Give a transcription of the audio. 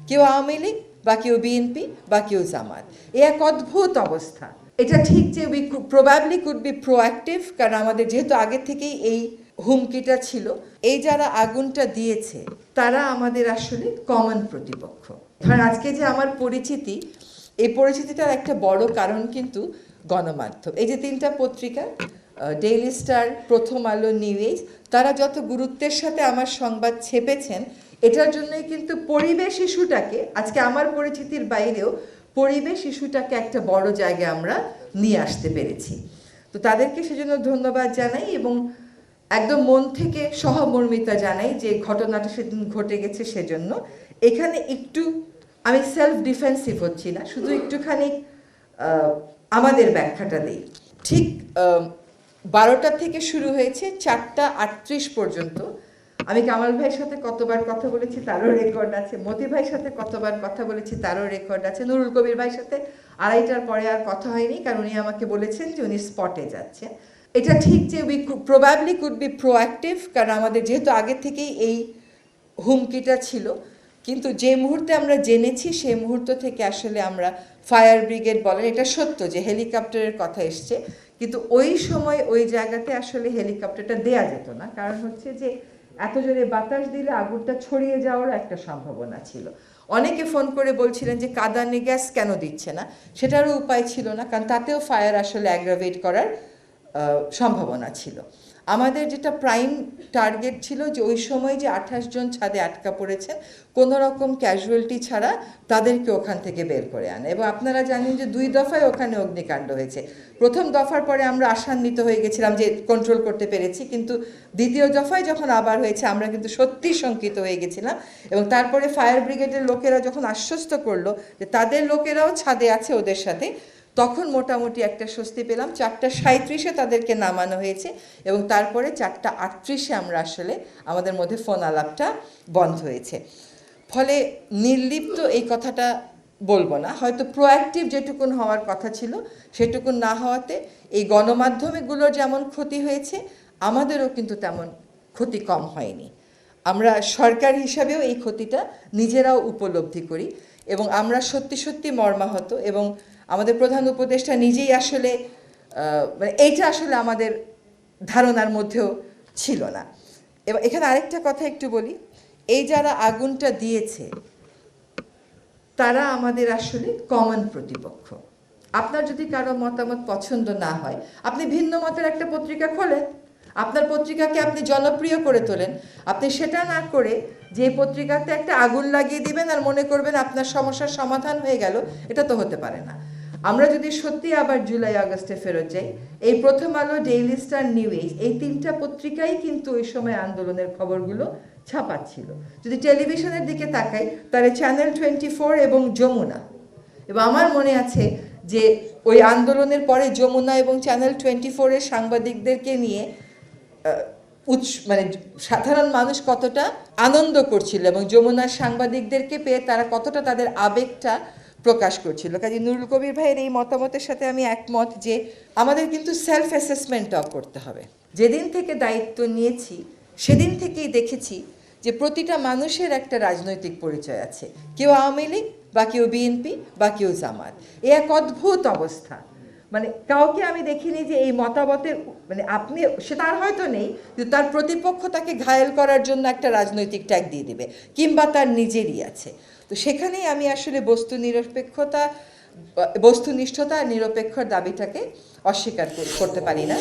কেউ আওয়ামী লীগ বা কেউ বিএনপি বা কেউ জামাত। এ এক অদ্ভুত অবস্থা। এটা ঠিক যে we probably could be proactive, কারণ আমাদের যেহেতু আগে থেকেই এই হুমকিটা ছিল। এই যারা আগুনটা দিয়েছে তারা আমাদের আসলে কমন প্রতিপক্ষ। ধরেন আজকে যে আমার পরিচিতি, এই পরিচিতিটার একটা বড় কারণ কিন্তু গণমাধ্যম। এই যে তিনটা পত্রিকা, ডেইলি স্টার, প্রথম আলো, নিউ এজ, তারা যত গুরুত্বের সাথে আমার সংবাদ ছেপেছেন, এটার জন্যই কিন্তু পরিবেশ ইস্যুটাকে, আজকে আমার পরিচিতির বাইরেও পরিবেশ ইস্যুটাকে একটা বড় জায়গায় আমরা নিয়ে আসতে পেরেছি। তো তাদেরকে সেজন্য ধন্যবাদ জানাই এবং একদম মন থেকে সহমর্মিতা জানাই যে ঘটনাটা সেদিন ঘটে গেছে। সেজন্য এখানে একটু আমি সেলফ ডিফেন্সিভ হচ্ছি না, শুধু একটুখানি আমাদের ব্যাখ্যাটা দিই। ঠিক 12টা থেকে শুরু হয়েছে, 4:38 পর্যন্ত আমি কামাল ভাইয়ের সাথে কতবার কথা বলেছি তারও রেকর্ড আছে, মতি ভাইয়ের সাথে কতবার কথা বলেছি তারও রেকর্ড আছে, নুরুল কবির ভাইয়ের সাথে 2:30টার পরে আর কথা হয়নি, কারণ উনি আমাকে বলেছেন যে উনি স্পটে যাচ্ছেন। এটা ঠিক যে we probably could be proactive, কারণ আমাদের যেহেতু আগে থেকেই এই হুমকিটা ছিল। কিন্তু যে মুহূর্তে আমরা জেনেছি সেই মুহূর্ত থেকে আসলে আমরা ফায়ার ব্রিগেড বলেন, এটা সত্য যে হেলিকপ্টারের কথা এসছে, কিন্তু ওই সময় ওই জায়গাতে আসলে হেলিকপ্টারটা দেয়া যেত না, কারণ হচ্ছে যে এত জোরে বাতাস দিলে আগুনটা ছড়িয়ে যাওয়ার একটা সম্ভাবনা ছিল। অনেকে ফোন করে বলছিলেন যে কাঁদানে গ্যাস কেন দিচ্ছে না, সেটারও উপায় ছিল না, কারণ তাতেও ফায়ার আসলে অ্যাগ্রাভেট করার সম্ভাবনা ছিল। আমাদের যেটা প্রাইম টার্গেট ছিল যে ওই সময় যে 28 জন ছাদে আটকা পড়েছেন, কোনো রকম ক্যাজুয়ালিটি ছাড়া তাদেরকে ওখান থেকে বের করে আনা। এবং আপনারা জানেন যে 2 দফায় ওখানে অগ্নিকাণ্ড হয়েছে। প্রথম দফার পরে আমরা আশান্বিত হয়ে গেছিলাম যে কন্ট্রোল করতে পেরেছি, কিন্তু দ্বিতীয় দফায় যখন আবার হয়েছে আমরা কিন্তু সত্যি শঙ্কিত হয়ে গেছিলাম। এবং তারপরে ফায়ার ব্রিগেডের লোকেরা যখন আশ্বস্ত করলো যে তাদের লোকেরাও ছাদে আছে ওদের সাথে, তখন মোটামুটি একটা স্বস্তি পেলাম। 4:37-এ তাদেরকে নামানো হয়েছে এবং তারপরে 4:38-এ আমরা আসলে আমাদের মধ্যে ফোন আলাপটা বন্ধ হয়েছে। ফলে নির্লিপ্ত এই কথাটা বলবো না, হয়তো প্রোঅ্যাক্টিভ যেটুকুন হওয়ার কথা ছিল সেটুকুন না হওয়াতে এই গণমাধ্যমগুলোর যেমন ক্ষতি হয়েছে, আমাদেরও কিন্তু তেমন ক্ষতি কম হয়নি। আমরা সরকার হিসাবেও এই ক্ষতিটা নিজেরাও উপলব্ধি করি এবং আমরা সত্যি সত্যি মর্মাহত। এবং আমাদের প্রধান উপদেষ্টা নিজেই আসলে মানে এইটা আসলে আমাদের ধারণার মধ্যেও ছিল না। এবং এখানে আরেকটা কথা একটু বলি, এই যারা আগুনটা দিয়েছে তারা আমাদের আসলে কমন প্রতিপক্ষ। আপনার যদি কারো মতামত পছন্দ না হয়, আপনি ভিন্ন মতের একটা পত্রিকা খোলেন, আপনার পত্রিকাকে আপনি জনপ্রিয় করে তোলেন। আপনি সেটা না করে যে পত্রিকাতে একটা আগুন লাগিয়ে দিবেন আর মনে করবেন আপনার সমস্যার সমাধান হয়ে গেল, এটা তো হতে পারে না। আমরা যদি সত্যি আবার জুলাই আগস্টে ফেরত যাই, এই প্রথম আলো, ডেইলি স্টার, নিউ এজ, এই 3টা পত্রিকাই কিন্তু ওই সময় আন্দোলনের খবরগুলো ছাপাচ্ছিল। যদি টেলিভিশনের দিকে তাকাই তাহলে চ্যানেল 24 এবং যমুনা, এবং আমার মনে আছে যে ওই আন্দোলনের পরে যমুনা এবং চ্যানেল 24-এর সাংবাদিকদেরকে নিয়ে মানে সাধারণ মানুষ কতটা আনন্দ করছিল এবং যমুনার সাংবাদিকদেরকে পেয়ে তারা কতটা তাদের আবেগটা প্রকাশ করছিল। কাজে নুরুল কবির ভাইয়ের এই মতামতের সাথে আমি একমত যে আমাদের কিন্তু সেলফ অ্যাসেসমেন্টটাও করতে হবে। যেদিন থেকে দায়িত্ব নিয়েছি সেদিন থেকেই দেখেছি যে প্রতিটা মানুষের একটা রাজনৈতিক পরিচয় আছে, কেউ আওয়ামী লীগ বা কেউ বিএনপি বা কেউ জামাত। এ এক অদ্ভুত অবস্থা। মানে কাউকে আমি দেখিনি যে এই মতামতের মানে আপনি সে তার হয়তো নেই, কিন্তু তার প্রতিপক্ষ তাকে ঘায়েল করার জন্য একটা রাজনৈতিক ট্যাগ দিয়ে দিবে, কিংবা তার নিজেরই আছে। তো সেখানেই আমি আসলে বস্তুনিষ্ঠতা আর নিরপেক্ষর দাবিটাকে অস্বীকার করতে পারি না।